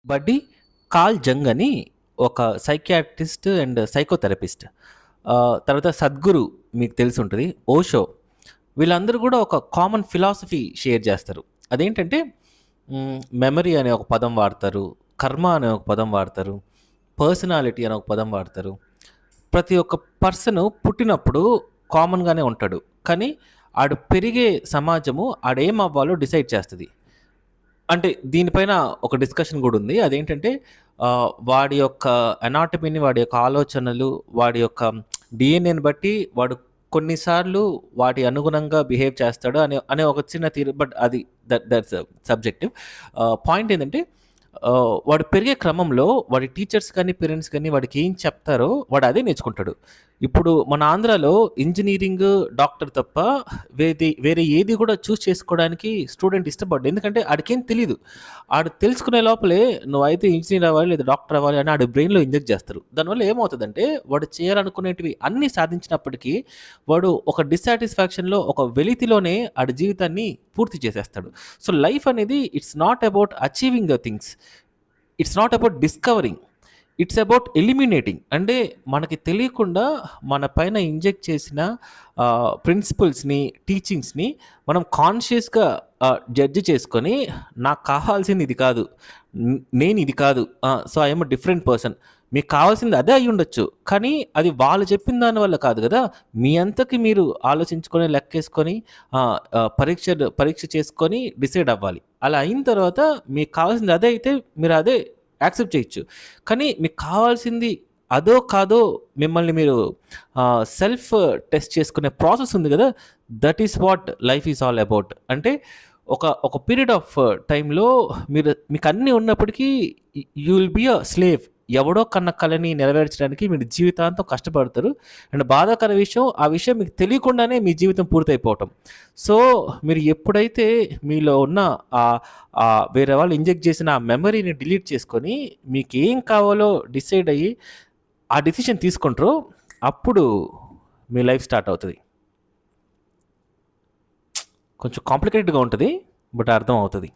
బడ్డీ కాల్ జంగ్ అని ఒక సైకియాట్రిస్ట్ అండ్ సైకోథెరపిస్ట్. తర్వాత సద్గురు మీకు తెలిసి ఉంటుంది. ఓషో వీళ్ళందరూ కూడా ఒక కామన్ ఫిలాసఫీ షేర్ చేస్తారు. అదేంటంటే మెమరీ అనే ఒక పదం వాడతారు, కర్మ అనే ఒక పదం వాడతారు, పర్సనాలిటీ అనే ఒక పదం వాడతారు. ప్రతి ఒక్క పర్సన్ పుట్టినప్పుడు కామన్గానే ఉంటాడు, కానీ ఆడు పెరిగే సమాజము ఆడేం అవ్వాలో డిసైడ్ చేస్తుంది. అంటే దీనిపైన ఒక డిస్కషన్ కూడా ఉంది. అదేంటంటే వాడి యొక్క అనాటమీని, వాడి యొక్క ఆలోచనలు, వాడి యొక్క డిఎన్ఏని బట్టి వాడు కొన్నిసార్లు వాటి అనుగుణంగా బిహేవ్ చేస్తాడు అనే అనే ఒక చిన్న థియరీ. బట్ అది దట్స్ సబ్జెక్టివ్. పాయింట్ ఏంటంటే వాడు పెరిగే క్రమంలో వాడి టీచర్స్ కానీ, పేరెంట్స్ కానీ వాడికి ఏం చెప్తారో వాడు అదే నేర్చుకుంటాడు. ఇప్పుడు మన ఆంధ్రాలో ఇంజినీరింగ్, డాక్టర్ తప్ప వేరే ఏది కూడా చూస్ చేసుకోవడానికి స్టూడెంట్ ఇష్టపడ్డు. ఎందుకంటే ఆడికేం తెలీదు. ఆడు తెలుసుకునే లోపలే నువ్వైతే ఇంజనీర్ అవ్వాలి లేదా డాక్టర్ అవ్వాలి అని ఆడి బ్రెయిన్‌లో ఇంజెక్ట్ చేస్తారు. దానివల్ల ఏమవుతదంటే వాడు చేయాలనుకునేటివి అన్నీ సాధించినప్పటికీ వాడు ఒక డిస్సాటిస్ఫాక్షన్‌లో, ఒక వెలితిలోనే ఆడి జీవితాన్ని పూర్తి చేసేస్తాడు. సో, లైఫ్ అనేది it's not about achieving the things. It's not about discovering. It's about eliminating. అంటే మనకి తెలియకుండా మన పైన ఇంజెక్ట్ చేసిన ప్రిన్సిపల్స్‌ని, టీచింగ్స్‌ని మనం కాన్షియస్‌గా జడ్జ్ చేసుకొని నాకు కావాల్సింది ఇది కాదు. నేను ఇది కాదు. So, I am a different person. మీకు కావాల్సింది అదే అయ్యుండొచ్చు. కానీ అది వాళ్ళు చెప్పిన దాని వల్ల కాదు గదా! మీ అంతకి మీరు ఆలోచించుకొని, లెక్కేసుకొని పరీక్ష చేసుకొని డిసైడ్ అవ్వాలి. అలా అయిన తర్వాత మీకు కావాల్సింది అదే అయితే మీరు అదే యాక్సెప్ట్ చేయొచ్చు. కానీ మీకు కావాల్సింది అదో కాదో మిమ్మల్ని మీరు సెల్ఫ్ టెస్ట్ చేసుకునే ప్రాసెస్ ఉంది గదా! That is what life is all about. అంటే ఒక పీరియడ్ ఆఫ్ టైంలో మీకు అన్నీ ఉన్నప్పటికీ you will be a slave. ఎవడో కన్న కలని నెరవేర్చడానికి మీరు జీవితాంతం కష్టపడతారు. అండ్ బాధాకర విషయం, ఆ విషయం మీకు తెలియకుండానే మీ జీవితం పూర్తయిపోవటం. సో, మీరు ఎప్పుడైతే మీలో ఉన్న వేరే వాళ్ళు ఇంజెక్ట్ చేసిన ఆ మెమరీని డిలీట్ చేసుకొని మీకేం కావాలో డిసైడ్ అయ్యి ఆ డెసిషన్ తీసుకుంటారో అప్పుడు మీ లైఫ్ స్టార్ట్ అవుతది. కొంచెం కాంప్లికేటెడ్‌గా ఉంటది. బట్ అర్థం అవుతది.